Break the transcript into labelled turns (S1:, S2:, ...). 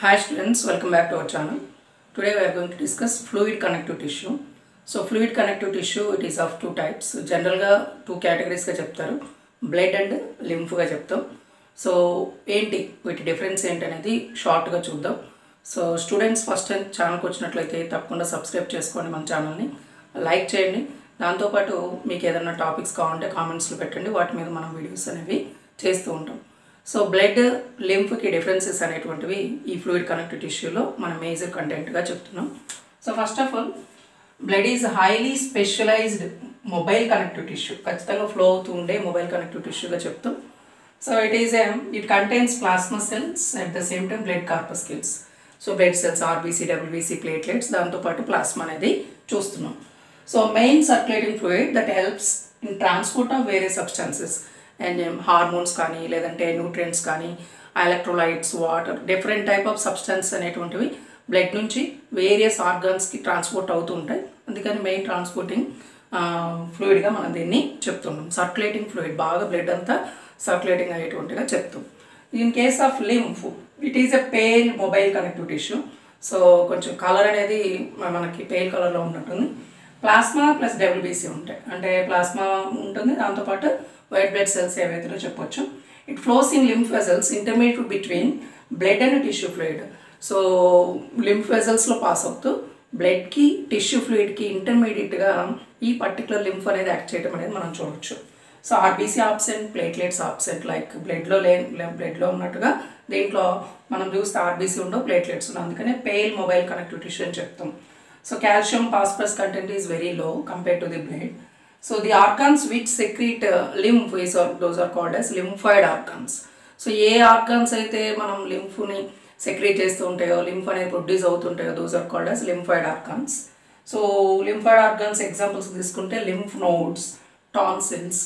S1: Hi students, welcome back to our channel. Today we are going to discuss fluid connective tissue. So fluid connective tissue, it is of two types. General ga two categories ga cheptaru, blood and lymph ga cheptam. So enti వీటి difference ఏంటనేది short గా చూద్దాం. So students first time channel కి వచ్చినట్లయితే తప్పకుండా subscribe చేసుకోండి మన channel ని, లైక్ చేయండి. దాంతో పాటు మీకు ఏదైనా టాపిక్స్ కావాలంటే కామెంట్స్ లో పెట్టండి, వాటి మీద మనం వీడియోస్ అనేవి చేస్తూ ఉంటాం. సో బ్లడ్ లింఫ్ కి డిఫరెన్సెస్ అనేటువంటివి ఈ ఫ్లూయిడ్ కనెక్టివ్ టిష్యూలో మనం మేజర్ కంటెంట్గా చెప్తున్నాం. So first of all blood is highly specialised mobile connective tissue, ఖచ్చితంగా ఫ్లో అవుతూ ఉండే మొబైల్ కనెక్టివ్ టిష్యూగా చెప్తాం. So it contains plasma cells at the same time blood corpuscles. So blood cells RBC, WBC, platelets, దాంతోపాటు plasma అనేది చూస్తున్నాం. So main circulating fluid that helps in transport of various substances and hormones కానీ, లేదంటే nutrients కానీ, electrolytes, water, different type of substance అనేటువంటివి blood నుంచి various ఆర్గాన్స్కి transport అవుతూ ఉంటాయి. అందుకని మెయిన్ ట్రాన్స్పోర్టింగ్ ఫ్లూయిడ్గా మనం దీన్ని చెప్తున్నాం. సర్క్యులేటింగ్ ఫ్లూయిడ్, బాగా బ్లడ్ అంతా సర్క్యులేటింగ్ అయ్యేటువంటిగా చెప్తాం. In case of lymph, it is a pale mobile connective tissue. So కొంచెం కలర్ అనేది మనకి పేల్ కలర్లో ఉన్నట్టుంది. ప్లాస్మా ప్లస్ డబ్ల్యూబీసీ ఉంటాయి, అంటే ప్లాస్మా ఉంటుంది, దాంతోపాటు వైట్ బ్లడ్ సెల్స్ ఏవైతే చెప్పొచ్చు. It flows in lymph vessels intermediate between blood and tissue fluid. So lymph వెజల్స్లో పాస్ అవుతూ బ్లడ్కి టిష్యూ ఫ్లూయిడ్కి ఇంటర్మీడియట్గా ఈ పర్టికులర్ లింఫ్ అనేది యాక్ట్ చేయడం అనేది మనం చూడవచ్చు. So RBC absent, platelets absent, like బ్లడ్లో ఉన్నట్టుగా దీంట్లో మనం చూస్తే ఆర్బీసీ ఉండవు, ప్లేట్లెట్స్ ఉండవు, అందుకనే పేల్ మొబైల్ కనెక్టివ్ టిష్యూ అని చెప్తాం. So calcium phosphorus content is very low compared to the blood. So the organs which secrete lymph those are called as lymphoid organs. So ఏ ఆర్గాన్స్ అయితే మనం లింఫ్ని secrete చేస్తూ ఉంటాయో, లింఫ్ అనేది produce అవుతుంటాయో, those are called as lymphoid organs. So lymphoid organs examples తీసుకుంటే lymph nodes, tonsils,